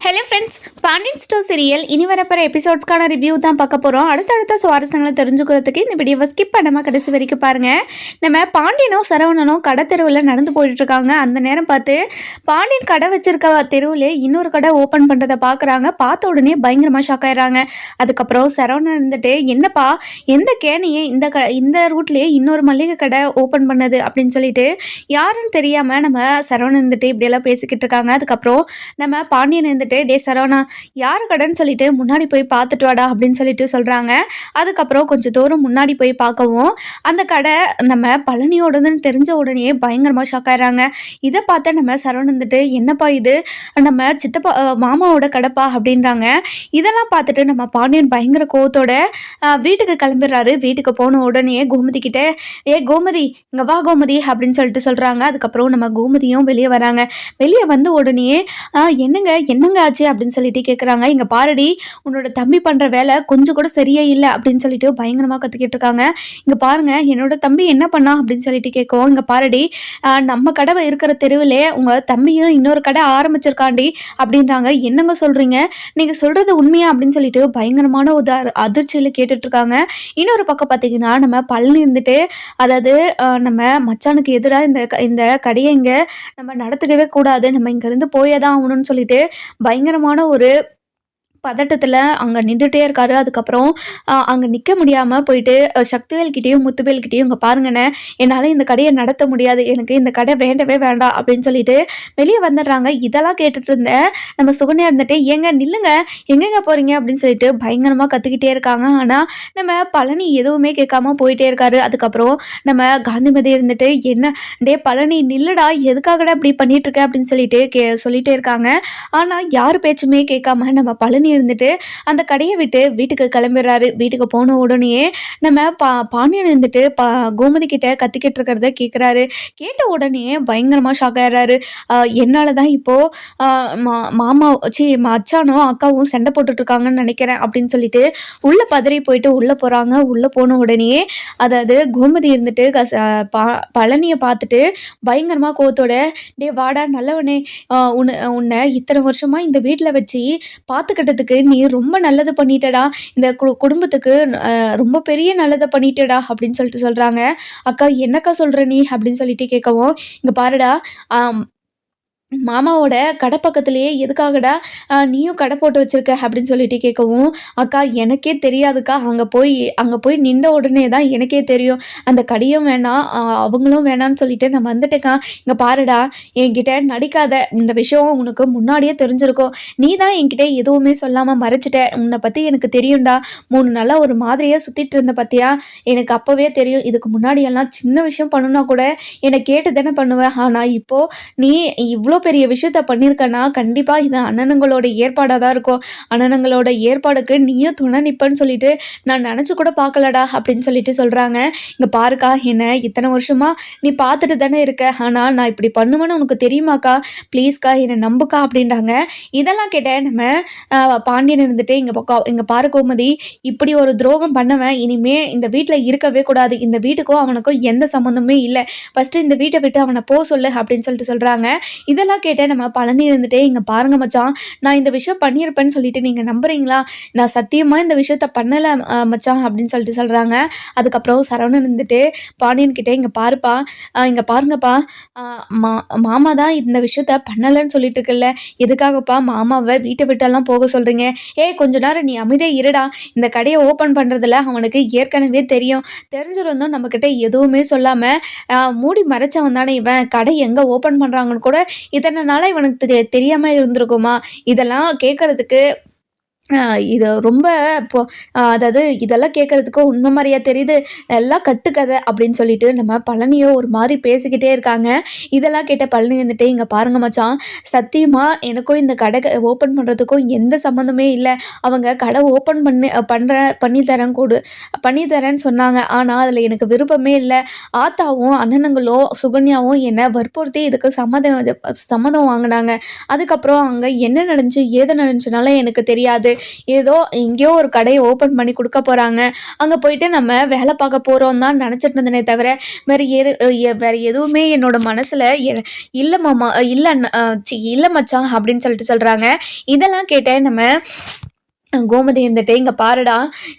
Hello friends, Pandian store serial இனி வரப்போகிற எபிசோட்ஸ்க்கான review தான் பார்க்க போகிறோம். அடுத்தடுத்த சுவாரஸ்யங்களை தெரிஞ்சுக்கிறதுக்கு இந்த வீடியோவை ஸ்கிப் பண்ணாமல் கடைசி வரைக்கும் பாருங்கள். நம்ம பாண்டியனும் சரவணனும் கடை தெருவில் நடந்து போயிட்டுருக்காங்க. அந்த நேரம் பார்த்து பாண்டியன் கடை வச்சிருக்க தெருவில் இன்னொரு கடை ஓப்பன் பண்ணுறதை பார்க்குறாங்க. பார்த்த உடனே பயங்கரமாக ஷாக் ஆயிடுறாங்க. அதுக்கப்புறம் சரவணன் இருந்துட்டு, என்னப்பா எந்த கேணியே இந்த ரூட்லேயே இன்னொரு மளிகை கடை ஓப்பன் பண்ணது அப்படின்னு சொல்லிட்டு யாருன்னு தெரியாமல் நம்ம சரவணன் இருந்துட்டு இப்படியெல்லாம் பேசிக்கிட்டு இருக்காங்க. அதுக்கப்புறம் நம்ம பாண்டியன் இருந்துட்டு, டே சரவணா, யாரு கடைன்னு சொல்லிட்டு முன்னாடி போய் பார்த்துட்டு வாடா அப்படின்னு சொல்லிட்டு சொல்கிறாங்க. அதுக்கப்புறம் கொஞ்சம் தூரம் முன்னாடி போய் பார்க்கவும் அந்த கடை நம்ம பழனியோடதுன்னு தெரிஞ்ச உடனே பயங்கரமாக ஷாக் ஆயிடுறாங்க. இதை பார்த்து நம்ம சரவணன் வந்துட்டு, என்னப்பா இது நம்ம சித்தப்பா மாமாவோட கடைப்பா அப்படின்றாங்க. இதெல்லாம் பார்த்துட்டு நம்ம பாண்டியன் பயங்கர கோவத்தோட வீட்டுக்கு கிளம்பிடுறாரு. வீட்டுக்கு போன உடனே கோமதி கிட்ட, கோமதி இங்கே வா கோமதி அப்படின்னு சொல்லிட்டு சொல்கிறாங்க. அதுக்கப்புறம் நம்ம கோமதியும் வெளியே வராங்க. வெளியே வந்த உடனே என்னங்க ஆச்சு அப்படின்னு சொல்லிட்டு கேட்குறாங்க. இங்கே பாருடி, உன்னோட தம்பி பண்ணுற வேலை கொஞ்சம் கூட சரியே இல்லை அப்படின்னு சொல்லிட்டு பயங்கரமாக கற்றுக்கிட்டு இருக்காங்க. இங்கே பாருங்க, என்னோட தம்பி என்ன பண்ணா அப்படின்னு சொல்லிட்டு கேட்கும். இங்கே பாருடி, நம்ம கடை இருக்கிற தெருவிலே உங்கள் தம்பியும் இன்னொரு கடை ஆரம்பிச்சிருக்காண்டி அப்படின்றாங்க. என்னங்க சொல்கிறீங்க, நீங்கள் சொல்கிறது உண்மையா அப்படின்னு சொல்லிட்டு பயங்கரமான ஒரு அதிர்ச்சியில் கேட்டுட்ருக்காங்க. இன்னொரு பக்கம் பார்த்தீங்கன்னா நம்ம பழனி இருந்துட்டு, அதாவது நம்ம மச்சானுக்கு எதிராக இந்த கடையை இங்கே நம்ம நடத்துக்கவே கூடாது, நம்ம இங்கேருந்து போயே தான் ஆகணும்னு சொல்லிட்டு பயங்கரமான ஒரு பதட்டத்தில் அங்கே நின்றுட்டே இருக்காரு. அதுக்கப்புறம் அங்கே நிற்க முடியாமல் போயிட்டு சக்திவேல்கிட்டையும் முத்துவேல்கிட்டையும், இங்கே பாருங்கண்ணே, என்னால் இந்த கடையை நடத்த முடியாது, எனக்கு இந்த கடை வேண்டவே வேண்டாம் அப்படின்னு சொல்லிட்டு வெளியே வந்துடுறாங்க. இதெல்லாம் கேட்டுட்டு இருந்தேன் நம்ம சுகன்யா இருந்துட்டு, ஏங்க நில்லுங்க, எங்கெங்க போகிறீங்க அப்படின்னு சொல்லிட்டு பயங்கரமாக கற்றுக்கிட்டே இருக்காங்க. ஆனால் நம்ம பழனி எதுவுமே கேட்காம போயிட்டே இருக்காரு. அதுக்கப்புறம் நம்ம காந்திமதி இருந்துட்டு, என்ன டே பழனி நில்லுடா, எதுக்காகடா இப்படி பண்ணிட்டு இருக்க அப்படின்னு சொல்லிட்டு சொல்லிட்டே இருக்காங்க. ஆனால் யார் பேச்சுமே கேட்காம நம்ம பழனி இருந்துட்டு அந்த கடையை விட்டு வீட்டுக்கு கிளம்பிடுறாரு. வீட்டுக்கு போன உடனே நம்ம பாண்டியன் இருந்துட்டு கோமதி கிட்ட கத்திக்கிட்டு இருக்கிறத கேட்குறாரு. கேட்ட உடனே பயங்கரமாக ஷாக் ஆயிடுறாரு. என்னால் தான் இப்போது மாமா அச்சானும் அக்காவும் சண்டை போட்டுட்ருக்காங்கன்னு நினைக்கிறேன் அப்படின்னு சொல்லிட்டு உள்ளே பதறி போயிட்டு உள்ளே போகிறாங்க. உள்ளே போன உடனே அதாவது கோமதி இருந்துட்டு பழனியை பார்த்துட்டு பயங்கரமாக கோவத்தோட, டே வாடா நல்லவனே, உன்னை இத்தனை வருஷமாக இந்த வீட்டில் வச்சு பார்த்துக்கிட்டதுக்கு நீ ரொம்ப நல்லது பண்ணிட்டடா, இந்த குடும்பத்துக்கு ரொம்ப பெரிய நல்லதை பண்ணிட்டடா அப்படின்னு சொல்லிட்டு சொல்கிறாங்க. அக்கா என்னக்கா சொல்கிற நீ அப்படின்னு சொல்லிட்டு கேட்கவும், இங்கே பாருடா, மாமாவோட கடை பக்கத்துலேயே எதுக்காகடா நீயும் கடை போட்டு வச்சுருக்க அப்படின்னு சொல்லிட்டு கேட்கவும், அக்கா எனக்கே தெரியாதுக்கா, அங்கே போய் நின்ற உடனே தான் எனக்கே தெரியும், அந்த கடையும் வேணாம் அவங்களும் வேணான்னு சொல்லிட்டு நான் வந்துட்டேக்கா. இங்கே பாருடா, என்கிட்ட நடிக்காத, இந்த விஷயம் உனக்கு முன்னாடியே தெரிஞ்சிருக்கும், நீ தான் என்கிட்ட எதுவுமே சொல்லாமல் மறைச்சிட்ட, உன்னை பற்றி எனக்கு தெரியும்டா, 3 நாளாக ஒரு மாதிரியாக சுற்றிட்டு இருந்த பற்றியா, எனக்கு அப்போவே தெரியும், இதுக்கு முன்னாடியெல்லாம் சின்ன விஷயம் பண்ணுனா கூட என்னை கேட்டு தானே பண்ணுவேன், ஆனால் இப்போது நீ இவ்வளோ பெரிய விஷயத்த பண்ணியிருக்கனா கண்டிப்பாக இது அண்ணனுங்களோட ஏற்பாடாக தான் இருக்கும், அண்ணனுங்களோட ஏற்பாடுக்கு நீயும் துணை நிற்பன்னு சொல்லிட்டு நான் நினச்சி கூட பார்க்கலடா அப்படின்னு சொல்லிட்டு சொல்கிறாங்க. இங்கே பாருக்கா, என்ன இத்தனை வருஷமாக நீ பார்த்துட்டு தானே இருக்க, ஆனால் நான் இப்படி பண்ணுவேன்னு உனக்கு தெரியுமாக்கா, ப்ளீஸ்க்கா என்னை நம்புக்கா அப்படின்றாங்க. இதெல்லாம் கேட்டேன் நம்ம பாண்டியன் இருந்துட்டு, இங்கே பாரு கோமதி, இப்படி ஒரு துரோகம் பண்ணவன் இனிமே இந்த வீட்டில் இருக்கவே கூடாது, இந்த வீட்டுக்கும் அவனுக்கும் எந்த சம்மந்தமே இல்லை, ஃபஸ்ட்டு இந்த வீட்டை விட்டு அவனை போ சொல்லு அப்படின்னு சொல்லிட்டு சொல்கிறாங்க. இதெல்லாம் கேட்டேன் நம்ம பழனி இருந்துட்டு, இங்கே பாருங்க மச்சான், நான் இந்த விஷயம் பண்ணியிருப்பேன்னு சொல்லிட்டு நீங்கள் நம்புறீங்களா, நான் சத்தியமாக இந்த விஷயத்த பண்ணலை மச்சான் அப்படின்னு சொல்லிட்டு சொல்கிறாங்க. அதுக்கப்புறம் சரவணன் இருந்துட்டு பாண்டியன் கிட்டே, இங்கே பாருப்பா, இங்கே பாருங்கப்பா, மாமா தான் இந்த விஷயத்த பண்ணலைன்னு சொல்லிட்டு இருக்குல்ல, எதுக்காகப்பா மாமாவை வீட்டை விட்டெல்லாம் போக சொல்கிறீங்க, கொஞ்ச நேரம் நீ அமைதியாக இருடா, இந்த கடையை ஓப்பன் பண்ணுறதுல அவனுக்கு ஏற்கனவே தெரிஞ்சிருந்தோம் நம்மக்கிட்ட எதுவுமே சொல்லாமல் மூடி மறைச்சவன் தானே இவன், கடை எங்கே ஓப்பன் பண்ணுறாங்கன்னு கூட இத்தனை நாளாக இவனுக்கு தெரியாமல் இருந்திருக்குமா, இதெல்லாம் கேட்குறதுக்கு இது ரொம்ப அதாவது இதெல்லாம் கேட்குறதுக்கு உண்மை மாதிரியா தெரியுது, எல்லாம் கட்டுக்கதை அப்படின்னு சொல்லிட்டு நம்ம பழனியோ ஒரு மாதிரி பேசிக்கிட்டே இருக்காங்க. இதெல்லாம் கேட்ட பழனி வந்துட்டு, இங்கே பாருங்க மச்சான், சத்தியமாக எனக்கும் இந்த கடை ஓப்பன் பண்ணுறதுக்கும் எந்த சம்மந்தமே இல்லை, அவங்க கடை ஓப்பன் பண்ணித்தரேன்னு சொன்னாங்க, ஆனால் அதில் எனக்கு விருப்பமே இல்லை, ஆத்தாவும் அண்ணனுங்களும் சுகன்யாவும் என்னை வற்புறுத்தி இதுக்கு சம்மதம் வாங்கினாங்க, அதுக்கப்புறம் அங்கே என்ன நடந்துச்சு ஏது நடந்துச்சுனால எனக்கு தெரியாது, ஏதோ எங்கேயோ ஒரு கடையை ஓப்பன் பண்ணி கொடுக்க போகிறாங்க, அங்கே போயிட்டு நம்ம வேலை பார்க்க போகிறோம் தான் நினச்சிட்டு இருந்தனே தவிர வேறு எதுவுமே என்னோட மனசில் இல்லை மாமா, இல்லை இல்லை மச்சான் அப்படின்னு சொல்லிட்டு சொல்கிறாங்க. இதெல்லாம் கேட்டேன் நம்ம கோமதி இருந்துட்டு, இங்கே பாருடா,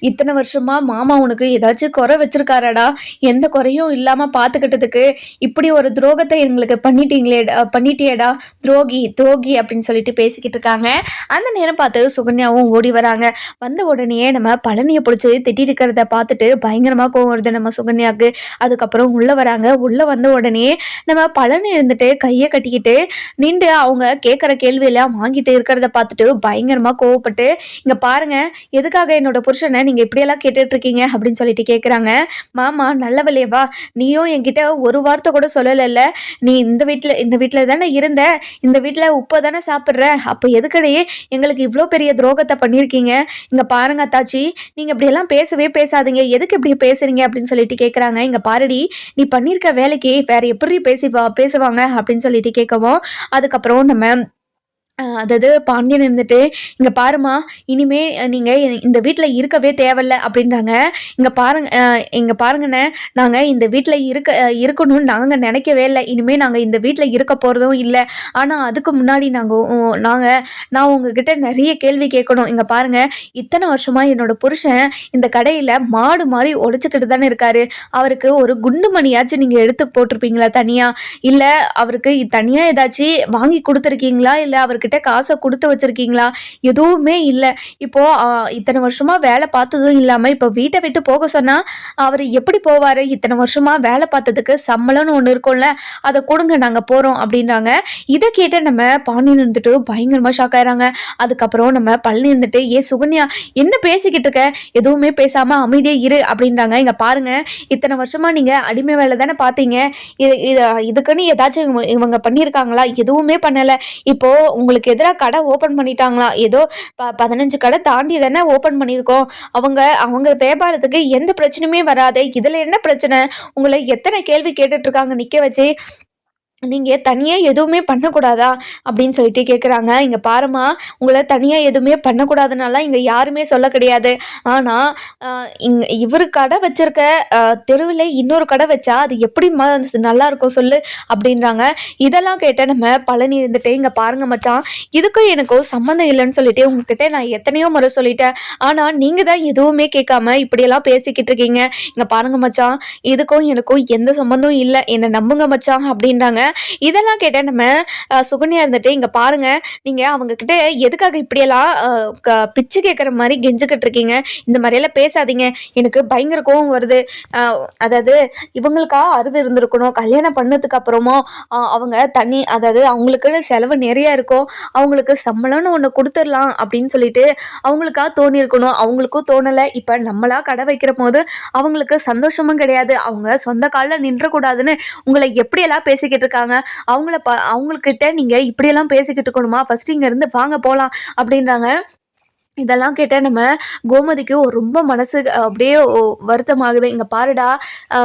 இத்தனை வருஷமா மாமா உனக்கு ஏதாச்சும் குறை வச்சிருக்காராடா? எந்த குறையும் இல்லாமல் பார்த்துக்கிட்டதுக்கு இப்படி ஒரு துரோகத்தை எங்களுக்கு பண்ணிட்டியேடா, துரோகி துரோகி அப்படின்னு சொல்லிட்டு பேசிக்கிட்டு இருக்காங்க. அந்த நேரம் பார்த்து சுகன்யாவும் ஓடி வராங்க. வந்த உடனே நம்ம பழனியை பிடிச்சி திட்டிட்டு இருக்கிறத பார்த்துட்டு பயங்கரமாக கோவம் வருது நம்ம சுகன்யாவுக்கு. அதுக்கப்புறம் உள்ளே வராங்க. உள்ளே வந்த உடனே நம்ம பழனி இருந்துட்டு கையை கட்டிக்கிட்டு நின்று அவங்க கேட்குற கேள்வியெல்லாம் வாங்கிட்டு இருக்கிறத பார்த்துட்டு பயங்கரமாக கோவப்பட்டு, இங்கே பாருங்க, எதுக்காக என்னோட புருஷனை நீங்கள் இப்படியெல்லாம் கேட்டுட்டு இருக்கீங்க அப்படின்னு சொல்லிட்டு கேட்குறாங்க. மாமா நல்லவளையவா, நீயும் என்கிட்ட ஒரு வார்த்தை கூட சொல்லலைல்ல, நீ இந்த வீட்டில் தானே இருந்த, இந்த வீட்டில் உப்பை தானே சாப்பிட்ற, அப்போ எதுக்கடையே எங்களுக்கு இவ்வளோ பெரிய துரோகத்தை பண்ணியிருக்கீங்க? இங்கே பாருங்க அத்தாச்சி, நீங்கள் இப்படியெல்லாம் பேசவே பேசாதீங்க, எதுக்கு இப்படி பேசுறீங்க அப்படின்னு சொல்லிட்டு கேட்குறாங்க. இங்கே பாருடி, நீ பண்ணியிருக்க வேலைக்கு வேற எப்படி பேசுவாங்க அப்படின்னு சொல்லிட்டு கேட்கவும், அதுக்கப்புறம் நம்ம அதாவது பாண்டியன் இருந்துட்டு, இங்கே பாருமா, இனிமே நீங்கள் இந்த வீட்டில் இருக்கவே தேவையில்ல அப்படின்றாங்க. இங்கே பாருங்கண்ணே, நாங்கள் இந்த வீட்டில் இருக்கணும்னு நாங்கள் நினைக்கவே இல்லை, இனிமேல் நாங்கள் இந்த வீட்டில் இருக்க போகிறதும் இல்லை. ஆனால் அதுக்கு முன்னாடி நான் உங்ககிட்ட நிறைய கேள்வி கேட்கணும். இங்கே பாருங்கள், இத்தனை வருஷமாக என்னோட புருஷன் இந்த கடையில் மாடு மாதிரி உழைச்சிக்கிட்டு தானே இருக்காரு. அவருக்கு ஒரு குண்டு மணியாச்சும் நீங்கள் எடுத்து போட்டிருப்பீங்களா தனியாக? இல்லை அவருக்கு தனியாக ஏதாச்சும் வாங்கி கொடுத்துருக்கீங்களா? இல்லை அவருக்கு கிட்ட காசை கொடுத்து வச்சிருக்கீங்களா? எதுவுமே இல்லை. இப்போ இத்தனை வருஷமா வேலை பார்த்ததும் இல்லாம இப்போ வீட்டை விட்டு போக சொன்னா அவர் எப்படி போவாரு? இத்தனை வருஷமா வேலை பார்த்ததுக்கு சம்பளம்னு ஒன்று இருக்கும்ல, அதை கொடுங்க, நாங்க போறோம் அப்படின்றாங்க. இதை கேட்ட நம்ம பாண்டியன் இருந்துட்டு பயங்கரமா ஷாக் ஆயிறாங்க. அதுக்கப்புறம் நம்ம பழனி இருந்துட்டு, சுகன்யா என்ன பேசிக்கிட்டு இருக்க, எதுவுமே பேசாம அமைதியே இரு அப்படின்றாங்க. இங்க பாருங்க, இத்தனை வருஷமா நீங்க அடிமை வேலை தானே பார்த்தீங்க, இதுக்குன்னு ஏதாச்சும் இவங்க பண்ணியிருக்காங்களா? எதுவுமே பண்ணல. இப்போ உங்களுக்கு எதிராக கடை ஓப்பன் பண்ணிட்டாங்களா? ஏதோ 15 கடை தாண்டி தானே ஓப்பன் பண்ணியிருக்கோம். அவங்க வியாபாரத்துக்கு எந்த பிரச்சனையுமே வராது. இதில் என்ன பிரச்சனை? உங்களை எத்தனை கேள்வி கேட்டுட்டு இருக்காங்க நிற்க வச்சு, நீங்கள் தனியாக எதுவுமே பண்ணக்கூடாதா அப்படின்னு சொல்லிட்டு கேட்குறாங்க. இங்கே பாருமா, உங்களை தனியாக எதுவுமே பண்ணக்கூடாதுனால இங்கே யாருமே சொல்ல கிடையாது. ஆனால் இவர் கடை வச்சிருக்க தெருவில் இன்னொரு கடை வச்சா அது எப்படி நல்லா இருக்கும் சொல்லு அப்படின்றாங்க. இதெல்லாம் கேட்ட நம்ம பழனி இருந்துட்டு, இங்கே பாருங்க மச்சான், இதுக்கும் எனக்கும் சம்மந்தம் இல்லைன்னு சொல்லிட்டு உங்ககிட்ட நான் எத்தனையோ முறை சொல்லிட்டேன். ஆனால் நீங்கள் தான் எதுவுமே கேட்காம இப்படியெல்லாம் பேசிக்கிட்டு இருக்கீங்க. இங்கே பாருங்க மச்சான், இதுக்கும் எனக்கும் எந்த சம்மந்தம் இல்லை, என்னை நம்புங்க மச்சான் அப்படின்றாங்க. இதெல்லாம் கேட்ட நம்ம சுகன்யா இருந்துட்டு, இங்க பாருங்க, நீங்க அவங்க கிட்ட எதுக்காக இப்படியெல்லாம் பிச்சு கேட்குற மாதிரி கெஞ்சுக்கிட்டு இருக்கீங்க? இந்த மாதிரியெல்லாம் பேசாதீங்க, எனக்கு பயங்கர கோவம் வருது. அதாவது இவங்களுக்கா அறிவு இருந்திருக்கணும், கல்யாணம் பண்ணதுக்கு அப்புறமும் அவங்க அதாவது அவங்களுக்கு செலவு நிறைய இருக்கும், அவங்களுக்கு சம்பளம்னு ஒன்று கொடுத்துடலாம் அப்படின்னு சொல்லிட்டு அவங்களுக்கா தோணி இருக்கணும். அவங்களுக்கும் தோணலை. இப்போ நம்மளா கடை வைக்கிற போது அவங்களுக்கு சந்தோஷமும் கிடையாது. அவங்க சொந்த காலில் நின்றக்கூடாதுன்னு உங்களை எப்படியெல்லாம் பேசிக்கிட்டு இருக்காங்க. அவங்கக்கிட்ட நீங்க இப்படியெல்லாம் பேசிக்கிட்டு இருக்கணுமா? ஃபர்ஸ்ட் இங்க இருந்து வாங்க போலாம் அப்படின்றாங்க. இதெல்லாம் கேட்டால் நம்ம கோமதிக்கு ரொம்ப மனசு அப்படியே வருத்தமாகுது. இங்கே பாருடா,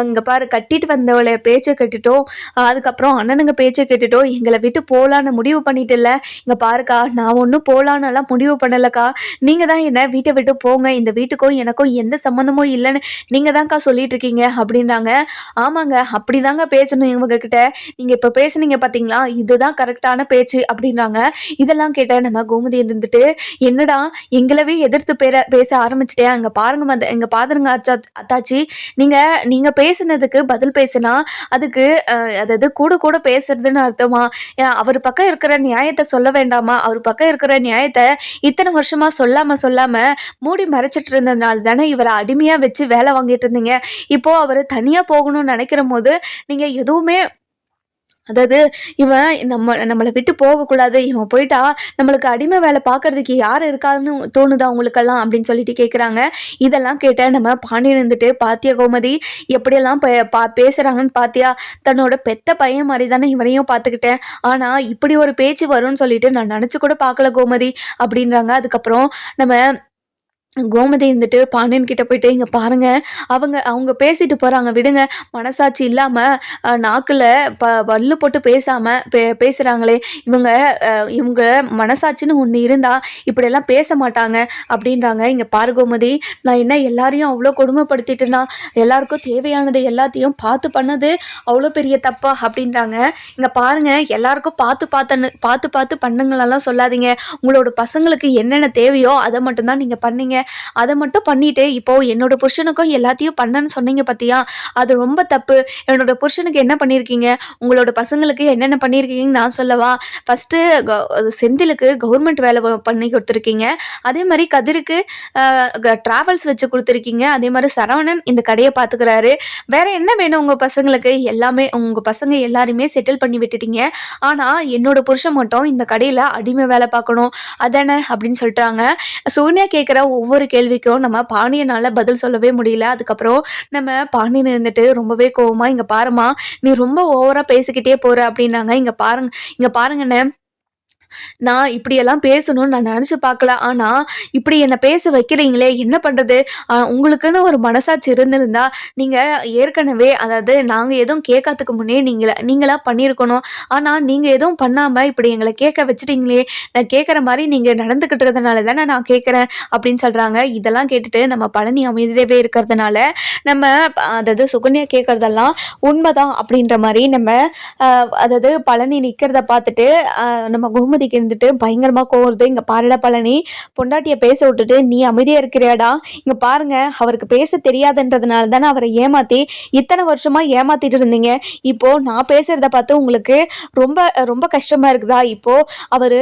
இங்கே பாரு, கட்டிட்டு வந்தவளை பேச்சை கேட்டுட்டோம், அதுக்கப்புறம் அண்ணனுங்க பேச்சை கேட்டுட்டோம், எங்களை விட்டு போகலான்னு முடிவு பண்ணிட்டு இல்லை. இங்கே பாருக்கா, நான் ஒன்றும் போகலான்னெல்லாம் முடிவு பண்ணலைக்கா, நீங்கள் தான் என்ன வீட்டை விட்டு போங்க, இந்த வீட்டுக்கும் எனக்கும் எந்த சம்மந்தமும் இல்லைன்னு நீங்கள் தான்க்கா சொல்லிட்டு இருக்கீங்க அப்படின்றாங்க. ஆமாங்க, அப்படி தாங்க பேசணும் இவங்கக்கிட்ட, நீங்கள் இப்போ பேசுனீங்க பார்த்தீங்களா, இதுதான் கரெக்டான பேச்சு அப்படின்றாங்க. இதெல்லாம் கேட்டால் நம்ம கோமதி இருந்துட்டு, என்னடா எங்களவே எதிர்த்து பேச ஆரம்பிச்சிட்டே, அங்கே பாருங்க அத்தாச்சி, நீங்கள் பேசுனதுக்கு பதில் பேசினா அதுக்கு அதாவது கூட கூட பேசுறதுன்னு அர்த்தமா? அவர் பக்கம் இருக்கிற நியாயத்தை சொல்ல வேண்டாமா? அவர் பக்கம் இருக்கிற நியாயத்தை இத்தனை வருஷமா சொல்லாம மூடி மறைச்சிட்டு இருந்ததுனால தானே இவரை அடிமையா வச்சு வேலை வாங்கிட்டு இருந்தீங்க. இப்போ அவர் தனியா போகணும்னு நினைக்கிற போது நீங்க எதுவுமே, அதாவது இவன் நம்மளை விட்டு போகக்கூடாது, இவன் போயிட்டா நம்மளுக்கு அடிமை வேலை பார்க்கறதுக்கு யார் இருக்காதுன்னு தோணுதா உங்களுக்கெல்லாம் அப்படின்னு சொல்லிட்டு கேட்குறாங்க. இதெல்லாம் கேட்ட நம்ம பாண்டியன் இருந்துட்டு, பாத்தியா கோமதி எப்படியெல்லாம் பேசுகிறாங்கன்னு பாத்தியா, தன்னோட பெத்த பையன் மாதிரி தானே இவனையும் பார்த்துக்கிட்டேன், ஆனால் இப்படி ஒரு பேச்சு வரும்னு சொல்லிட்டு நான் நினச்சி கூட பார்க்கல கோமதி அப்படின்றாங்க. அதுக்கப்புறம் நம்ம கோமதி இருந்துட்டு பாண்டியன் கிட்ட போயிட்டு, "இங்க பாருங்க, அவங்க பேசிட்டு போறாங்க விடுங்க. மனசாட்சி இல்லாம நாக்குல பல்லு போட்டு பேசுறாங்களே. இவங்க இவங்க மனசாட்சின்னு ஒண்ணு இருந்தா இப்படியெல்லாம் பேச மாட்டாங்க." அப்படின்றாங்க. "இங்க பாரு கோமதி, நான் என்ன எல்லாரையும் அவ்வளோ கொடுமைப்படுத்திட்டேனா? எல்லாருக்கும் தேவையானது எல்லாத்தையும் பார்த்து பண்ணது அவ்வளோ பெரிய தப்பா?" அப்படின்றாங்க. "இங்க பாருங்க, எல்லாருக்கும் பார்த்து பார்த்து பண்ணுங்களெல்லாம் சொல்லாதீங்க. உங்களோட பசங்களுக்கு என்னென்ன தேவையோ அதை மட்டும் தான் நீங்க பண்ணீங்க. அதை மட்டும் பண்ணிட்டு இப்போ என்னோட புருஷனுக்கும் எல்லாத்தையும் பண்ணன்னு சொன்னீங்க பார்த்தியா, அது ரொம்ப தப்பு. என்னோட புருஷனுக்கு என்ன பண்ணியிருக்கீங்க, உங்களோட பசங்களுக்கு என்னென்ன பண்ணியிருக்கீங்கன்னு நான் சொல்லவா? ஃபஸ்ட்டு செந்திலுக்கு கவர்மெண்ட் வேலை பண்ணி கொடுத்துருக்கீங்க. அதே மாதிரி கதிருக்கு ட்ராவல்ஸ் வச்சு கொடுத்துருக்கீங்க. அதே மாதிரி சரவணன் இந்த கடையை பார்த்துக்கிறாரு. வேற என்ன வேணும் உங்கள் பசங்களுக்கு? எல்லாமே உங்கள் பசங்க எல்லாருமே செட்டில் பண்ணி விட்டுட்டீங்க. ஆனால் என்னோட புருஷன் மட்டும் இந்த கடையில் அடிமை வேலை பார்க்கணும் அதானே அப்படின்னு சொல்லிட்டாங்க. சோனியா கேட்குற ஒவ்வொரு கேள்விக்கும் நம்ம பாண்டியனால பதில் சொல்லவே முடியல. அதுக்கப்புறம் நம்ம பாண்டியன் இருந்துட்டு ரொம்பவே கோவமா, "இங்க பாரும்மா, நீ ரொம்ப ஓவரா பேசிக்கிட்டே போற" அப்படின்னாங்க. இங்க பாருங்கண்ணே, நான் இப்படியெல்லாம் பேசணும்னு நான் நினச்சி பார்க்கல. ஆனால் இப்படி என்னை பேச வைக்கிறீங்களே, என்ன பண்ணுறது? உங்களுக்குன்னு ஒரு மனசாட்சி இருந்திருந்தா நீங்கள் ஏற்கனவே, அதாவது நாங்கள் எதுவும் கேட்காததுக்கு முன்னே நீங்களா பண்ணியிருக்கணும். ஆனால் நீங்கள் எதுவும் பண்ணாமல் இப்படி எங்களை கேட்க வச்சுட்டீங்களே, நான் கேட்குற மாதிரி நீங்கள் நடந்துக்கிட்டதுனால தானே நான் கேட்குறேன் அப்படின்னு சொல்கிறாங்க. இதெல்லாம் கேட்டுட்டு நம்ம பழனி அமைதியாகவே இருக்கிறதுனால நம்ம அதாவது சுகன்யா கேட்குறதெல்லாம் உண்மைதான் அப்படின்ற மாதிரி நம்ம அதாவது பழனி நிற்கிறத பார்த்துட்டு நம்ம கோமதிக்கு இருந்துட்டு பயங்கரமாக கோவருது. "இங்கே பாருடா பழனி, பொண்டாட்டியை பேச விட்டுட்டு நீ அமைதியாக இருக்கிறியாடா? இங்கே பாருங்க, அவருக்கு பேச தெரியாதுன்றதுனால தானே அவரை ஏமாற்றி இத்தனை வருஷமாக ஏமாற்றிட்டு இருந்தீங்க. இப்போது நான் பேசுகிறத பார்த்து உங்களுக்கு ரொம்ப ரொம்ப கஷ்டமாக இருக்குதா? இப்போது அவர்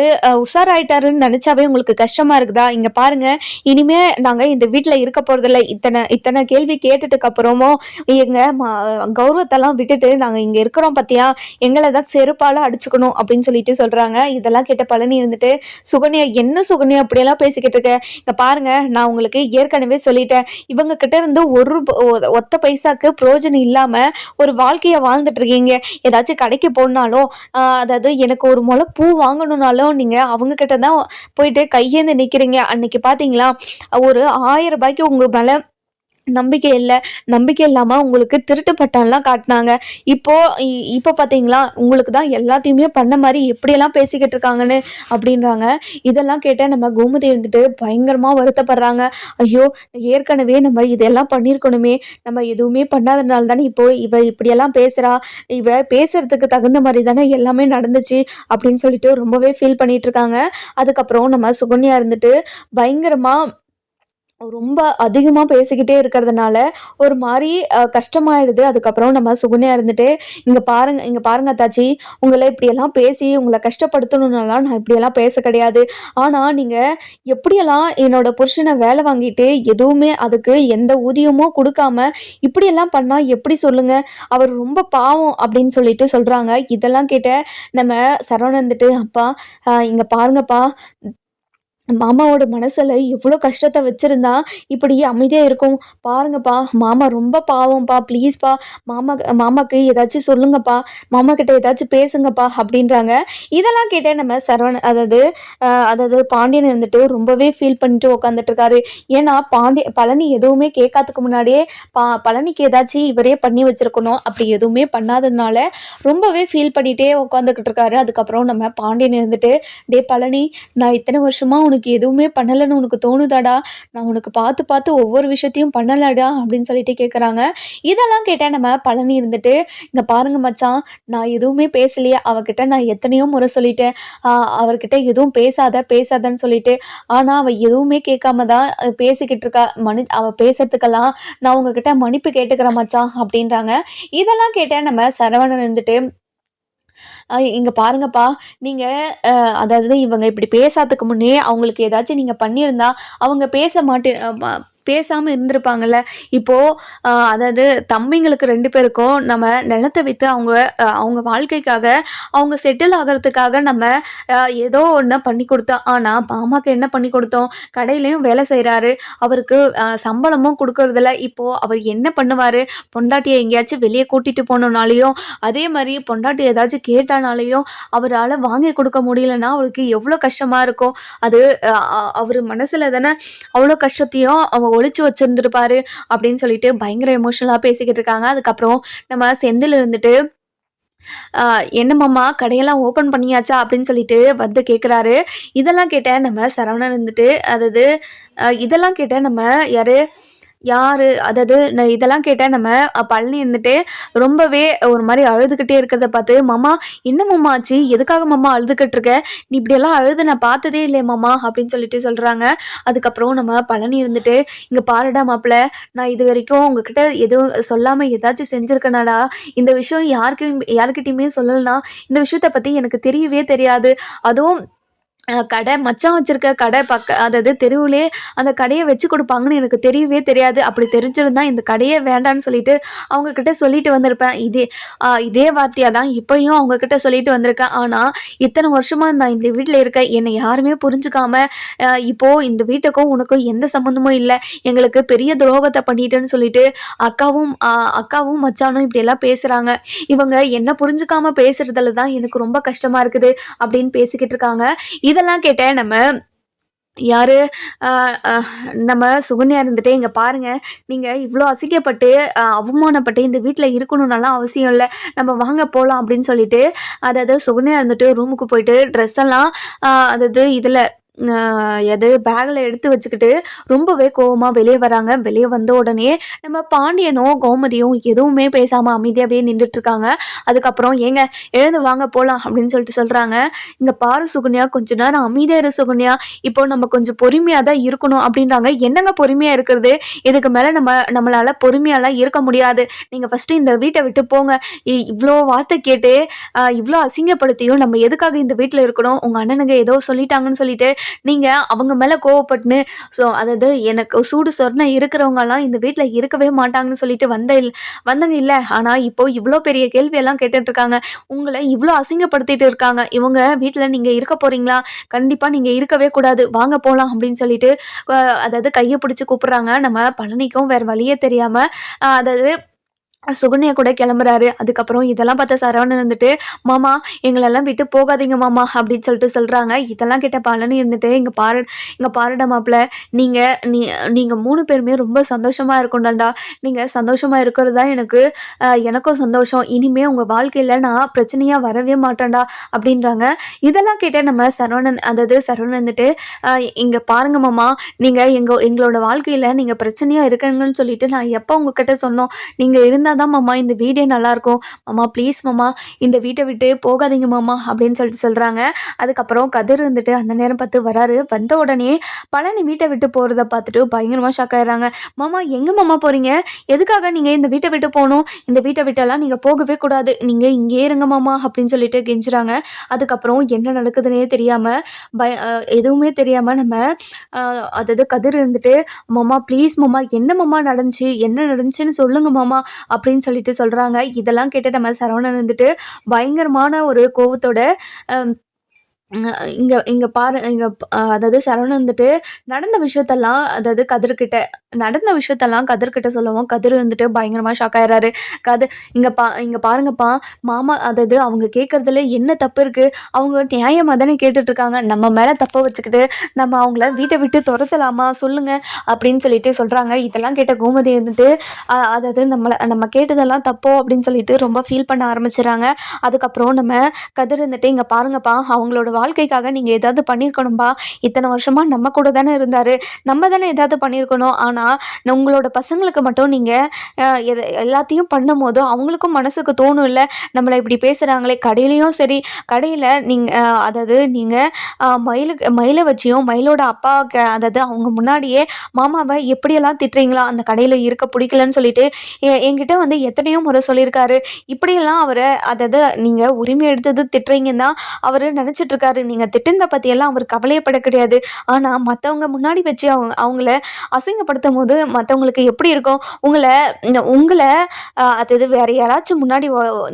உஷாராயிட்டாருன்னு நினச்சாவே உங்களுக்கு கஷ்டமாக இருக்குதா? இங்கே பாருங்க, இனிமே நாங்கள் இந்த வீட்டில் இருக்க போகிறதில்ல. இத்தனை கேள்வி கேட்டுட்டுக்கு அப்புறமும் கௌரவத்தெல்லாம் விட்டுட்டு நாங்கள் இங்கே இருக்கிறோம் பார்த்தியா, எங்களை தான் செருப்பால் அடிச்சுக்கணும் அப்படின்னு சொல்லிட்டு சொல்கிறாங்க. இதெல்லாம் கேட்ட பழனி இருந்துட்டு, "சுகன்யா, என்ன சுகன்யா அப்படியெல்லாம் பேசிக்கிட்டு இருக்க? இங்கே பாருங்க, நான் உங்களுக்கு ஏற்கனவே சொல்லிட்டேன். இவங்க கிட்ட இருந்து ஒரு ஒத்த பைசாக்கு பிரயோஜனம் இல்லாமல் ஒரு வாழ்க்கையை வாழ்ந்துட்டு இருக்கீங்க. ஏதாச்சும் கடைக்கு போனாலும் அதாவது எனக்கு ஒரு முளை பூ வாங்கணுன்னாலும் நீங்கள் அவங்க கிட்ட தான் போயிட்டு கையேந்து நிற்கிறீங்க. அன்னைக்கு பார்த்தீங்களா, ஒரு 1000 ரூபாய்க்கு உங்கள் மேலே நம்பிக்கை இல்லாமல் உங்களுக்கு திருட்டு பட்டம்லாம் காட்டினாங்க. இப்போ பார்த்தீங்களா, உங்களுக்கு தான் எல்லாத்தையுமே பண்ண மாதிரி எப்படியெல்லாம் பேசிக்கிட்டு இருக்காங்கன்னு" அப்படின்றாங்க. இதெல்லாம் கேட்டால் நம்ம கோமதி இருந்துட்டு பயங்கரமாக வருத்தப்படுறாங்க. "ஐயோ, ஏற்கனவே நம்ம இதெல்லாம் பண்ணியிருக்கணுமே, நம்ம எதுவுமே பண்ணாதனால தானே இவ இப்படியெல்லாம் பேசுகிறா, இவ பேசுறதுக்கு தகுந்த மாதிரி தானே எல்லாமே நடந்துச்சு" அப்படின்னு சொல்லிட்டு ரொம்பவே ஃபீல் பண்ணிட்டு இருக்காங்க. அதுக்கப்புறம் நம்ம சுகன்யா இருந்துட்டு பயங்கரமாக ரொம்ப அதிகமாக பேசிக்கிட்டே இருக்கிறதுனால ஒரு மாதிரி கஷ்டமாயிடுது. அதுக்கப்புறம் நம்ம சுகன்யா இருந்துட்டு, இங்கே பாருங்க அத்தாச்சி, உங்களை இப்படியெல்லாம் பேசி உங்களை கஷ்டப்படுத்தணுன்னாலாம் நான் இப்படியெல்லாம் பேச கிடையாது. ஆனால் நீங்கள் எப்படியெல்லாம் என்னோட புருஷனை வேலை வாங்கிட்டு எதுவுமே அதுக்கு எந்த ஊதியமும் கொடுக்காம இப்படியெல்லாம் பண்ணால் எப்படி சொல்லுங்க? அவர் ரொம்ப பாவம்" அப்படின்னு சொல்லிட்டு சொல்கிறாங்க. இதெல்லாம் கேட்ட நம்ம சரவணன் இருந்துட்டு, "அப்பா, இங்கே பாருங்கப்பா, மாமாவோட மனசுல எவ்வளோ கஷ்டத்தை வச்சிருந்தா இப்படி அமைதியாக இருக்கும். பாருங்கப்பா, மாமா ரொம்ப பாவம்ப்பா, ப்ளீஸ்ப்பா, மாமாக்கு ஏதாச்சும் சொல்லுங்கப்பா, மாமா கிட்ட ஏதாச்சும் பேசுங்கப்பா" அப்படின்றாங்க. இதெல்லாம் கேட்டே நம்ம சரவணன் அதாவது பாண்டியன் இருந்துட்டு ரொம்பவே ஃபீல் பண்ணிட்டு உட்காந்துட்டு இருக்காரு. ஏன்னா பழனி எதுவுமே கேட்காததுக்கு முன்னாடியே பழனிக்கு ஏதாச்சும் இவரே பண்ணி வச்சிருக்கணும். அப்படி எதுவுமே பண்ணாததுனால ரொம்பவே ஃபீல் பண்ணிகிட்டே உட்காந்துக்கிட்டு இருக்காரு. அதுக்கப்புறம் நம்ம பாண்டியன் இருந்துட்டு, "டே பழனி, நான் இத்தனை வருஷமாக உனக்கு எதுவுமே பண்ணலைன்னு உனக்கு தோணுதாடா? நான் உனக்கு பார்த்து பார்த்து ஒவ்வொரு விஷயத்தையும் பண்ணலடா" அப்படின்னு சொல்லிட்டு கேட்குறாங்க. இதெல்லாம் கேட்டால் நம்ம பழனி இருந்துட்டு, "இங்கே பாருங்க மச்சான், நான் எதுவுமே பேசலையே, அவகிட்ட நான் எத்தனையோ முறை சொல்லிட்டேன், அவர்கிட்ட எதுவும் பேசாதன்னு சொல்லிட்டு, ஆனால் அவள் எதுவுமே கேட்காம தான் பேசிக்கிட்டு இருக்கா. அவள் பேசுறதுக்கெல்லாம் நான் உங்ககிட்ட மன்னிப்பு கேட்டுக்கிறேன் மச்சான்" அப்படின்றாங்க. இதெல்லாம் கேட்டால் நம்ம சரவணன் இருந்துட்டு, "இங்கே பாருங்கப்பா, நீங்கள் அதாவது இவங்க இப்படி பேசாததுக்கு முன்னே அவங்களுக்கு ஏதாச்சும் நீங்கள் பண்ணியிருந்தா அவங்க பேசாமல் இருந்திருப்பாங்கல்ல. இப்போது அதாவது தம்பிங்களுக்கு 2 பேருக்கும் நம்ம நிலத்த விற்று அவங்க வாழ்க்கைக்காக அவங்க செட்டில் ஆகிறதுக்காக நம்ம ஏதோ ஒன்று பண்ணி கொடுத்தோம். ஆனால் மாமாவுக்கு என்ன பண்ணி கொடுத்தோம்? கடையிலையும் வேலை செய்கிறாரு, அவருக்கு சம்பளமும் கொடுக்கறதில்ல. இப்போது அவர் என்ன பண்ணுவார்? பொண்டாட்டியை எங்கேயாச்சும் வெளியே கூட்டிகிட்டு போனோனாலையும், அதே மாதிரி பொண்டாட்டி ஏதாச்சும் கேட்டானாலையும் அவரால் வாங்கி கொடுக்க முடியலன்னா அவருக்கு எவ்வளோ கஷ்டமாக இருக்கும். அது அவர் மனசில் தானே அவ்வளோ கஷ்டத்தையும் ஒளிச்சு வச்சிருந்துருப்பாரு அப்படின்னு சொல்லிட்டு பயங்கர எமோஷனலாக பேசிக்கிட்டு இருக்காங்க. அதுக்கப்புறம் நம்ம செந்தில் இருந்துட்டு என்ன மாமா கடையெல்லாம் ஓப்பன் பண்ணியாச்சா அப்படின்னு சொல்லிட்டு வந்து கேட்குறாரு. இதெல்லாம் கேட்ட நம்ம சரவணன் இருந்துட்டு அதாவது இதெல்லாம் கேட்ட நம்ம யார் அதாவது இதெல்லாம் கேட்டால் நம்ம பழனி இருந்துட்டு ரொம்பவே ஒரு மாதிரி அழுதுகிட்டே இருக்கிறத பார்த்து, மாமா என்ன மாமா ஆச்சு, எதுக்காக மாமா அழுதுகிட்டு இருக்க, நீ இப்படியெல்லாம் அழுது நான் பார்த்ததே இல்லையே மாமா அப்படின்னு சொல்லிட்டு சொல்கிறாங்க. அதுக்கப்புறம் நம்ம பழனி இருந்துட்டு, இங்கே பாருடா மாப்பிள்ள, நான் இது வரைக்கும் உங்ககிட்ட எதுவும் சொல்லாமல் ஏதாச்சும் செஞ்சுருக்கேனாடா, இந்த விஷயம் யாருக்கிட்டையுமே சொல்லலைனா இந்த விஷயத்தை பற்றி எனக்கு தெரியவே தெரியாது. அதுவும் கடை மச்சான் வச்சிருக்க கடை அதாவது தெருவுலே அந்த கடையை வச்சு கொடுப்பாங்கன்னு எனக்கு தெரியவே தெரியாது. அப்படி தெரிஞ்சிருந்தா இந்த கடையே வேண்டான்னு சொல்லிட்டு அவங்கக்கிட்ட சொல்லிட்டு வந்திருப்பேன். இதே வார்த்தையாக தான் இப்போயும் அவங்கக்கிட்ட சொல்லிட்டு வந்திருக்கேன். ஆனால் இத்தனை வருஷமாக நான் இந்த வீட்டில் இருக்கேன், என்னை யாருமே புரிஞ்சுக்காம இப்போது இந்த வீட்டுக்கும் உனக்கும் எந்த சம்மந்தமும் இல்லை, எங்களுக்கு பெரிய துரோகத்தை பண்ணிட்டேன்னு சொல்லிட்டு அக்காவும் மச்சானும் இப்படியெல்லாம் பேசுகிறாங்க. இவங்க என்ன புரிஞ்சுக்காம பேசுறதுல தான் எனக்கு ரொம்ப கஷ்டமாக இருக்குது அப்படின்னு பேசிக்கிட்டு இருக்காங்க. இதெல்லாம் கேட்டேன் யாரு நம்ம சுகன்யா இருந்துட்டு, இங்கே பாருங்கள், நீங்கள் இவ்வளோ அசிங்கப்பட்டு அவமானப்பட்டு இந்த வீட்டில் இருக்கணும்னாலாம் அவசியம் இல்லை, நம்ம வாங்க போகலாம் அப்படின்னு சொல்லிட்டு அதாவது சுகன்யா இருந்துட்டு ரூமுக்கு போயிட்டு ட்ரெஸ் எல்லாம் அதாவது இதில் பேக்கில் எடுத்து வச்சுக்கிட்டு ரொம்பவே கோவமாக வெளியே வராங்க. வெளியே வந்த உடனே நம்ம பாண்டியனும் கோமதியும் எதுவுமே பேசாமல் அமைதியாகவே நின்றுட்டுருக்காங்க. அதுக்கப்புறம் ஏங்க எழுந்து வாங்க போகலாம் அப்படின்னு சொல்லிட்டு சொல்கிறாங்க. இங்கே பாரு சுகன்யா, கொஞ்ச நேரம் அமைதியாக இரு சுகன்யா, இப்போ நம்ம கொஞ்சம் பொறுமையாக தான் இருக்கணும் அப்படின்றாங்க. என்னங்க பொறுமையாக இருக்கிறது, இதுக்கு மேலே நம்மளால் பொறுமையாலாம் இருக்க முடியாது, நீங்கள் ஃபஸ்ட்டு இந்த வீட்டை விட்டு போங்க, இவ்வளோ வார்த்தை கேட்டு இவ்வளோ அசிங்கப்படுத்தியும் நம்ம எதுக்காக இந்த வீட்டில் இருக்கணும், உங்கள் அண்ணனுங்க ஏதோ சொல்லிட்டாங்கன்னு சொல்லிட்டு நீங்கள் அவங்க மேலே கோவப்பட்டுன்னு அதாவது எனக்கு சூடு சொர்ண இருக்கிறவங்கலாம் இந்த வீட்டில் இருக்கவே மாட்டாங்கன்னு சொல்லிட்டு வந்தங்க இல்லை. ஆனால் இப்போது இவ்வளோ பெரிய கேள்வியெல்லாம் கேட்டுட்ருக்காங்க, உங்களை இவ்வளோ அசிங்கப்படுத்திட்டு இருக்காங்க. இவங்க வீட்டில் நீங்கள் இருக்க போகிறீங்களா? கண்டிப்பாக நீங்கள் இருக்கவே கூடாது, வாங்க போகலாம் அப்படின்னு சொல்லிட்டு அதாவது கையை பிடிச்சி கூப்பிட்றாங்க. நம்ம பழனிக்கும் வேறு வழியே தெரியாமல் அதாவது சுகன்யா கூட கிளம்புறாரு. அதுக்கப்புறம் இதெல்லாம் பார்த்த சரவணன் இருந்துட்டு, மாமா எங்களெல்லாம் விட்டு போகாதீங்க மாமா அப்படின்னு சொல்லிட்டு சொல்கிறாங்க. இதெல்லாம் கேட்ட பழனி இருந்துட்டு, இங்கே பாருடா மாப்பிள்ள, நீங்கள் 3 பேருமே ரொம்ப சந்தோஷமாக இருக்கணும்டா, நீங்கள் சந்தோஷமாக இருக்கிறது தான் எனக்கும் சந்தோஷம், இனிமேல் உங்கள் வாழ்க்கையில் நான் பிரச்சனையாக வரவே மாட்டேன்டா அப்படின்றாங்க. இதெல்லாம் கேட்ட நம்ம சரவணன் இருந்துட்டு, இங்கே பாருங்க மாமா, நீங்கள் எங்களோட வாழ்க்கையில் நீங்கள் பிரச்சனையாக இருக்கீங்கன்னு சொல்லிட்டு நான் எப்போ உங்ககிட்ட சொன்னோம், நீங்கள் இருந்தால் தான் மாமா இந்த வீடே நல்லாயிருக்கும், மாமா ப்ளீஸ் மாமா இந்த வீட்டை விட்டு போகாதீங்க மாமா அப்படின்னு சொல்லிட்டு சொல்கிறாங்க. அதுக்கப்புறம் கதிர் இருந்துட்டு அந்த நேரம் பார்த்து வராரு. வந்த உடனே பழனி வீட்டை விட்டு போகிறத பார்த்துட்டு பயங்கரமாக ஷாக் ஆயிடுறாங்க. மாமா எங்கே மாமா போகிறீங்க, எதுக்காக நீங்கள் இந்த வீட்டை விட்டு போகணும், இந்த வீட்டை விட்டெல்லாம் நீங்கள் போகவே கூடாது, நீங்கள் இங்கே இருங்க மாமா அப்படின்னு சொல்லிட்டு கெஞ்சுறாங்க. அதுக்கப்புறம் என்ன நடக்குதுன்னே தெரியாமல் எதுவுமே தெரியாமல் நம்ம அதாவது கதிர் இருந்துட்டு, மாமா ப்ளீஸ் மாமா என்ன மாமா நடந்துச்சுன்னு சொல்லுங்க மாமா அப்படின்னு சொல்லிட்டு சொல்கிறாங்க. இதெல்லாம் கேட்டு நம்ம சரவணன் வந்துட்டு பயங்கரமான ஒரு கோவத்தோட இங்கே பாரு அதாவது சரவணன் வந்துட்டு நடந்த விஷயத்தெல்லாம் அதாவது கதிர்கிட்ட சொல்லவும் கதிர் இருந்துட்டு பயங்கரமாக ஷாக் ஆயிடுறாரு. இங்கே பாருங்கப்பா மாமா, அதாவது அவங்க கேட்குறதுல என்ன தப்பு இருக்குது, அவங்க நியாயமாக தானே கேட்டுட்ருக்காங்க, நம்ம மேலே தப்பை வச்சுக்கிட்டு நம்ம அவங்கள வீட்டை விட்டு துரத்தலாமா சொல்லுங்கள் அப்படின்னு சொல்லிட்டு சொல்கிறாங்க. இதெல்லாம் கேட்ட கோமதி இருந்துட்டு அதாவது நம்ம கேட்டதெல்லாம் தப்போ அப்படின்னு சொல்லிட்டு ரொம்ப ஃபீல் பண்ண ஆரம்பிச்சிடறாங்க. அதுக்கப்புறம் நம்ம கதிர் இருந்துட்டு, இங்கே பாருங்கப்பா அவங்களோட வாழ்க்கைக்காக நீங்கள் ஏதாவது பண்ணியிருக்கணும்பா, இத்தனை வருஷமாக நம்ம கூட தானே இருந்தார், நம்ம தானே ஏதாவது பண்ணியிருக்கணும், ஆனால் உங்களோட பசங்களுக்கு மட்டும் நீங்கள் எல்லாத்தையும் பண்ணும்போது அவங்களுக்கும் மனசுக்கு தோணும் இல்லை, நம்மளை இப்படி பேசுகிறாங்களே, கடையிலையும் சரி, கடையில் நீங்கள் மயிலை வச்சியும் மயிலோட அப்பா அதாவது அவங்க முன்னாடியே மாமாவை எப்படியெல்லாம் திட்டுறீங்களா, அந்த கடையில் இருக்க பிடிக்கலன்னு சொல்லிட்டு என்கிட்ட வந்து எத்தனையோ முறை சொல்லியிருக்காரு, இப்படியெல்லாம் அவரை அதாவது நீங்கள் உரிமை எடுத்தது திட்டுறீங்கன்னா அவர் நினச்சிட்ருக்காரு, திட்டிட்டாரு. நீங்க திட்டுனத பத்தியெல்லாம் அவர் கவலையப்பட கிடையாது. ஆனா மத்தவங்க முன்னாடி வச்சு அவங்கள அசிங்கப்படுத்தும்போது மத்தவங்களுக்கு எப்படி இருக்கும்? உங்கள அதாவது வேற யாராச்சும் முன்னாடி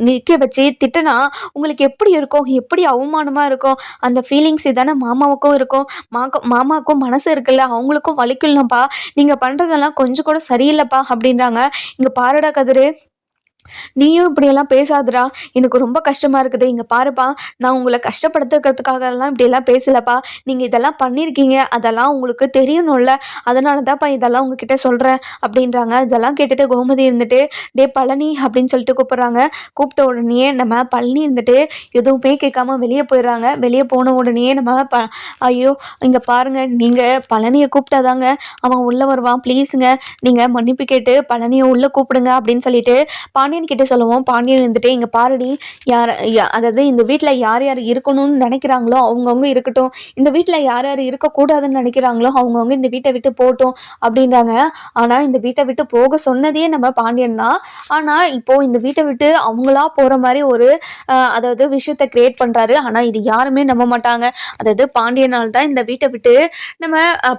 நிக்க வச்சு திட்டுனா உங்களுக்கு எப்படி இருக்கும்? எப்படி அவமானமா இருக்கும்? அந்த ஃபீலிங்ஸ் இதானே மாமாவுக்கும் இருக்கும். மாமாவுக்கும் மனசு இருக்குல்ல, அவங்களுக்கும் வலிக்கும்லப்பா. நீங்க பண்றதெல்லாம் கொஞ்சம் கூட சரியில்லப்பா அப்படின்றாங்க. இங்க பாருடா கதிரு, நீயும் இப்படியெல்லாம் பேசாதடா. எனக்கு ரொம்ப கஷ்டமா இருக்குது. இங்க பாருப்பா, நான் உங்கள கஷ்டப்படுத்துறதுக்காகலாம் இப்படியெல்லாம் பேசலப்பா. நீங்க இதெல்லாம் பண்ணியிருக்கீங்க. அதெல்லாம் உங்களுக்கு தெரியணும்ல. அதனால தான்ப்பா இதெல்லாம் உங்ககிட்ட சொல்றேன் அப்படின்றாங்க. இதெல்லாம் கேட்டுட்டு கோமதி இருந்துட்டு, "டேய் பழனி" அப்படின்னு சொல்லிட்டு கூப்பிடுறாங்க. கூப்பிட்ட உடனேயே நம்ம பழனி இருந்துட்டு எதுவுமே கேட்காம வெளிய போயிடுறாங்க. வெளிய போன உடனேயே நம்ம ஐயோ! இங்க பாருங்க, நீங்க பழனிய கூப்பிட்டா அவன் உள்ள வருவான். ப்ளீஸுங்க, நீங்க மன்னிப்பு கேட்டு பழனிய உள்ள கூப்பிடுங்க அப்படின்னு சொல்லிட்டு பாண்டியன் கிட்ட சொல்லுவோம். பாண்டியன் இருந்துட்டு, "இங்க பாருடி, அதாவது இந்த வீட்ல யார் யார் இருக்கணும்னு நினைக்கிறாங்களோ அவங்கவுங்க இருக்கட்டும். இந்த வீட்ல யார் யார் இருக்கக்கூடாதுன்னு நினைக்கிறாங்களோ அவங்கவுங்க இந்த வீட்டை விட்டு போகட்டும்" அப்படின்றாங்க. ஆனா இந்த வீட்டை விட்டு போக சொன்னதே நம்ம பாண்டியன் தான். ஆனா இப்போ இந்த வீட்டை விட்டு அவங்களா போற மாதிரி ஒரு அதாவது விஷயத்த கிரியேட் பண்றாரு. ஆனா இது யாருமே நம்ப மாட்டாங்க. அதாவது பாண்டியனால் தான் இந்த வீட்டை விட்டு நம்ம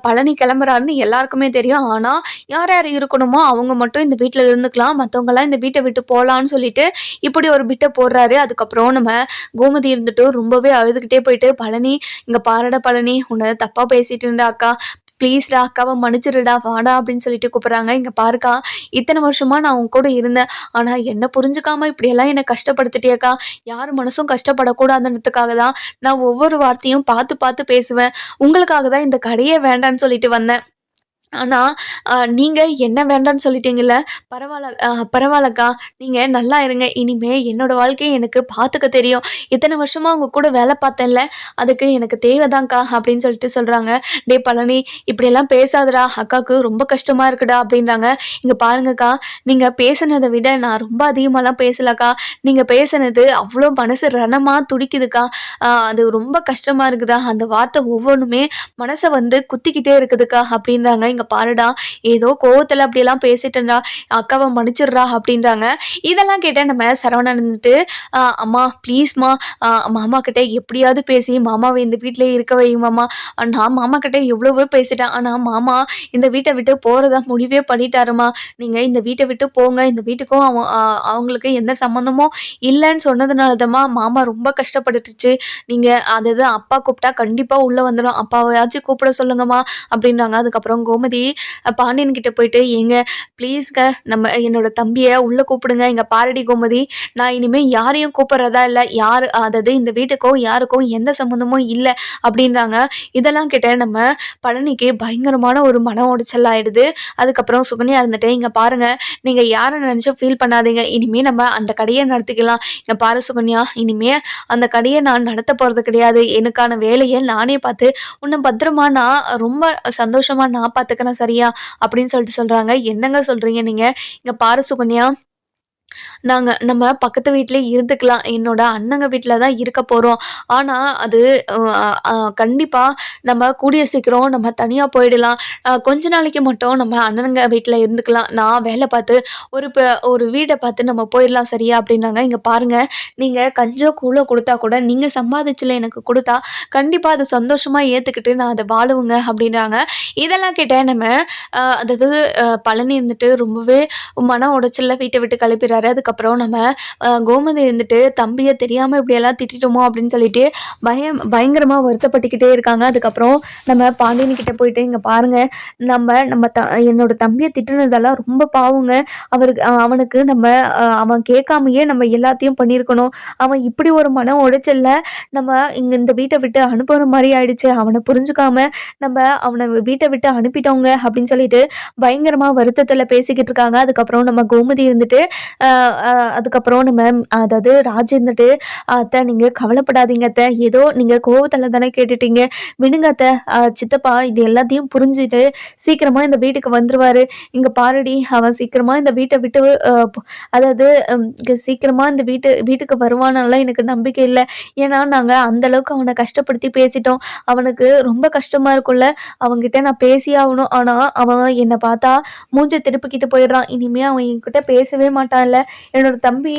பழனி கிளம்புறாருன்னு எல்லாருக்குமே தெரியும். ஆனா யார் யார் இருக்கணுமோ அவங்க மட்டும் இந்த வீட்ல இருந்துக்கலாம். மத்தவங்கலாம் இந்த வீட்டை விட்டு போலான்னு சொல்லிட்டு இப்படி ஒரு பிட்ட போடுறாரு. அதுக்கப்புறம் நம்ம கோமதி இருந்துட்டு ரொம்பவே அழுதுகிட்டே போயிட்டு, "பழனி, இங்க பாருடா பழனி, உன்னை தப்பா பேசிட்டு இருந்தா அக்கா. ப்ளீஸ்டா, அக்காவை மன்னிச்சிடுடா, வாடா" அப்படின்னு சொல்லிட்டு கூப்பிடுறாங்க. "இங்க பாருக்கா, இத்தனை வருஷமா நான் உன் கூட இருந்தேன். ஆனா என்ன புரிஞ்சுக்காம இப்படியெல்லாம் என்னை கஷ்டப்படுத்திட்டியேக்கா. யார் மனசும் கஷ்டப்படக்கூடாதுன்றதுக்காக தான் நான் ஒவ்வொரு வார்த்தையும் பார்த்து பார்த்து பேசுவேன். உங்களுக்காக தான் இந்த கடையே வேண்டான்னு சொல்லிட்டு வந்தேன். ஆனா, நீங்க என்ன வேண்டான்னு சொல்லிட்டீங்கல்ல. பரவால்லக்கா. நீங்க நல்லா இருங்க. இனிமே என்னோட வாழ்க்கைய எனக்கு பார்த்துக்க தெரியும். இத்தனை வருஷமா உங்க கூட வேலை பார்த்தேன்ல, அதுக்கு எனக்கு தேவைதான்க்கா" அப்படின்னு சொல்லிட்டு சொல்றாங்க. "டேய் பழனி, இப்படியெல்லாம் பேசாதடா. அக்காவுக்கு ரொம்ப கஷ்டமா இருக்குடா" அப்படின்றாங்க. "இங்க பாருங்கக்கா, நீங்க பேசுனத விட நான் ரொம்ப அதிகமாலாம் பேசலக்கா. நீங்க பேசுனது அவ்வளோ மனசு ரணமா துடிக்குதுக்கா. அது ரொம்ப கஷ்டமா இருக்குதா. அந்த வார்த்தை ஒவ்வொன்னுமே மனச குத்திக்கிட்டே இருக்குதுக்கா" அப்படின்றாங்க. "இங்க பாருடா, ஏதோ கோவத்துல அப்படியெல்லாம் பேசிட்டேன்டா. அக்காவை மன்னிச்சிடுறா" அப்படின்றாங்க. இதெல்லாம் கேட்ட நம்ம சரவணன் இருந்துட்டு, "அம்மா ப்ளீஸ்மா, மாமா கிட்ட எப்படியாவது பேசி மாமாவை இந்த வீட்டிலேயே இருக்க வை மாமா. நான் மாமா கிட்ட எவ்வளவோ பேசிட்டேன். ஆனா மாமா இந்த வீட்டை விட்டு போறதா முடிவே பண்ணிட்டாருமா. நீங்க இந்த வீட்டை விட்டு போங்க. இந்த வீட்டுக்கும் அவங்களுக்கு எந்த சம்மந்தமும் இல்லைன்னு சொன்னதுனால தான்மா மாமா ரொம்ப கஷ்டப்பட்டுச்சு. நீங்க அதாவது அப்பா கூப்பிட்டா கண்டிப்பா உள்ள வந்துடும். அப்பாவையாச்சும் கூப்பிட சொல்லுங்கம்மா" அப்படின்றாங்க. அதுக்கப்புறம் கோமதி பாண்டியன் கிட்ட போயிட்டு, "ஏங்க ப்ளீஸ்ங்க, என்னோட தம்பியை உள்ள கூப்பிடுங்க. இங்க பாருடி கோமதி, நான் இனிமே யாரையும் கூப்பிட்றதா இல்லை. அதாவது இந்த வீட்டுக்கும் யாருக்கும் எந்த சம்மந்தமும் இல்லை" அப்படின்றாங்க. இதெல்லாம் கேட்ட நம்ம பழனிக்கு பயங்கரமான ஒரு மன உடைச்சல் ஆயிடுது. அதுக்கப்புறம் சுகன்யா இருந்துட்டு, "இங்க பாருங்க, நீங்க யாரை நினைச்சும் ஃபீல் பண்ணாதீங்க. இனிமே நம்ம அந்த கடையை நடத்திக்கலாம். இங்க பாரு சுகன்யா, இனிமே அந்த கடையை நான் நடத்த போறது கிடையாது. எனக்கான வேலையை நானே பார்த்து உன்னை பத்திரமா நான் ரொம்ப சந்தோஷமா நான் பார்த்துக்கிறேன், சரியா?" அப்படின்னு சொல்லிட்டு சொல்றாங்க. "என்னங்க சொல்றீங்க நீங்க? இங்க பாரு சுகன்யா, நம்ம பக்கத்து வீட்லயே இருந்துக்கலாம். என்னோட அண்ணங்க வீட்ல தான் இருக்க போறோம். ஆனா அது அ அ கண்டிப்பா நம்ம கூடிய சீக்கிரம் நம்ம தனியா போயிடலாம். கொஞ்ச நாளைக்கு மட்டும் நம்ம அண்ணனுங்க வீட்ல இருந்துக்கலாம். நான் வேலை பார்த்து ஒரு வீட பார்த்து நம்ம போயிடலாம், சரியா?" அப்படின்னாங்க. "இங்க பாருங்க, நீங்க கஞ்சோ கூழோ குடுத்தா கூட நீங்க சம்பாதிச்சுல எனக்கு குடுத்தா கண்டிப்பா அத சந்தோஷமா ஏத்துக்கிட்டு நான் அத வாழுவேங்க" அப்படின்னாங்க. இதெல்லாம் கேட்ட நம்ம அதாவது பழனி இருந்துட்டு ரொம்பவே மன உடைச்சல்ல வீட்டை விட்டு கிளப்பிறாரு. அதுக்கப்புறம் நம்ம கோமதி இருந்துட்டு, "தம்பியை தெரியாம இப்படியெல்லாம் திட்டிட்டோமோ" அப்படின்னு சொல்லிட்டு பயங்கரமா வருத்தப்பட்டுக்கிட்டே இருக்காங்க. அதுக்கப்புறம் நம்ம பாண்டியன் கிட்ட போயிட்டு, "இங்க பாருங்க, நம்ம நம்ம என்னோட தம்பியை திட்டுனதெல்லாம் ரொம்ப பாவங்க. அவனுக்கு அவன் கேட்காமயே நம்ம எல்லாத்தையும் பண்ணியிருக்கணும். அவன் இப்படி ஒரு மன உடைச்சல்ல நம்ம இந்த வீட்டை விட்டு அனுப்புற மாதிரி ஆயிடுச்சு. அவனை புரிஞ்சுக்காம நம்ம அவனை வீட்டை விட்டு அனுப்பிட்டோங்க" அப்படின்னு சொல்லிட்டு பயங்கரமா வருத்தத்துல பேசிக்கிட்டு இருக்காங்க. அதுக்கப்புறம் நம்ம கோமதி இருந்துட்டு, அதுக்கப்புறம் நம்ம அதாவது ராஜ் இருந்துட்டு, "அத்தை, நீங்க கவலைப்படாதீங்க அத்தை. ஏதோ நீங்க கோவத்துல தானே கேட்டுட்டீங்க. விடுங்க அத்தை. சித்தப்பா இது எல்லாத்தையும் புரிஞ்சுட்டு சீக்கிரமா இந்த வீட்டுக்கு வந்துருவாரு. இங்க பாருடி, அவன் சீக்கிரமா இந்த வீட்டை விட்டு அதாவது சீக்கிரமா இந்த வீட்டுக்கு வருவானெல்லாம் எனக்கு நம்பிக்கை இல்லை. ஏன்னா நாங்க அந்த அளவுக்கு அவனை கஷ்டப்படுத்தி பேசிட்டோம். அவனுக்கு ரொம்ப கஷ்டமா இருக்கும்ல. அவன்கிட்ட நான் பேசியே ஆகணும். ஆனா அவன் என்னை பார்த்தா மூஞ்ச திருப்பிக்கிட்டு போயிடுறான். இனிமே அவன் என்கிட்ட பேசவே மாட்டான்ல. பரவாயில்ல, என்னோடய தம்பி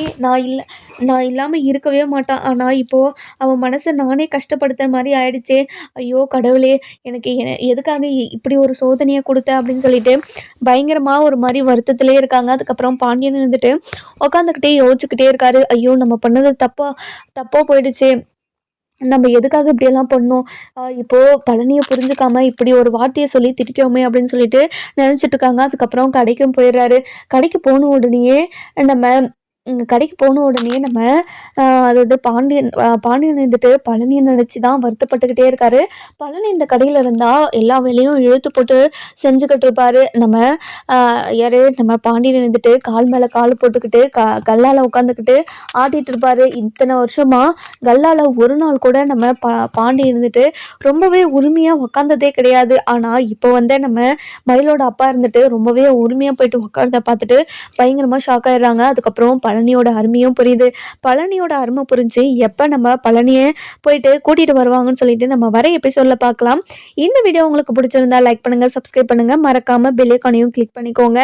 நான் இல்லாமல் இருக்கவே மாட்டான். ஆனால் இப்போது அவன் மனசை நானே கஷ்டப்படுத்துகிற மாதிரி ஆயிடுச்சே. ஐயோ கடவுளே, எனக்கு எதுக்காக இப்படி ஒரு சோதனையை கொடுத்த அப்படின்னு சொல்லிட்டு பயங்கரமாக ஒரு மாதிரி வருத்தத்திலே இருக்காங்க. அதுக்கப்புறம் பாண்டியன் இருந்துட்டு உட்காந்துக்கிட்டே யோசிச்சுக்கிட்டே இருக்காரு. ஐயோ நம்ம பண்ணது தப்பாக போயிடுச்சு, நம்ம எதுக்காக இப்படியெல்லாம் பண்ணோம், இப்போது பழனியை புரிஞ்சுக்காம இப்படி ஒரு வார்த்தையை சொல்லி திட்டோமே அப்படின்னு சொல்லிட்டு நினச்சிட்டு இருக்காங்க. அதுக்கப்புறம் கடைக்கும் போயிடுறாரு. கடைக்கு போன உடனேயே நம்ம அதாவது பாண்டியன் இருந்துட்டு பழனியை நினச்சி தான் வருத்தப்பட்டுக்கிட்டே இருக்காரு. பழனி இந்த கடையில் இருந்தால் எல்லா வேலையும் இழுத்து போட்டு செஞ்சுக்கிட்டு இருப்பாரு. நம்ம பாண்டியன் இருந்துட்டு கால் மேலே கால் போட்டுக்கிட்டு கல்லால் உட்காந்துக்கிட்டு ஆட்டிகிட்டு இருப்பாரு. இத்தனை வருஷமாக கல்லால் ஒரு நாள் கூட நம்ம பாண்டியன் இருந்துட்டு ரொம்பவே உரிமையாக உட்காந்ததே கிடையாது. ஆனால் இப்போ நம்ம மயிலோட அப்பா இருந்துட்டு ரொம்பவே உரிமையாக போயிட்டு உட்காரத பார்த்துட்டு பயங்கரமாக ஷாக் ஆயிடுறாங்க. அதுக்கப்புறம் பழனியோட அருமையும் புரியுது. பழனியோட அருமை புரிஞ்சு எப்போ நம்ம பழனியை போயிட்டு கூட்டிகிட்டு வருவாங்கன்னு சொல்லிட்டு நம்ம வர எபிசோடில் பார்க்கலாம். இந்த வீடியோ உங்களுக்கு பிடிச்சிருந்தா லைக் பண்ணுங்கள், சப்ஸ்கிரைப் பண்ணுங்கள், மறக்காமல் பெல் ஐகானையும் கிளிக் பண்ணிக்கோங்க.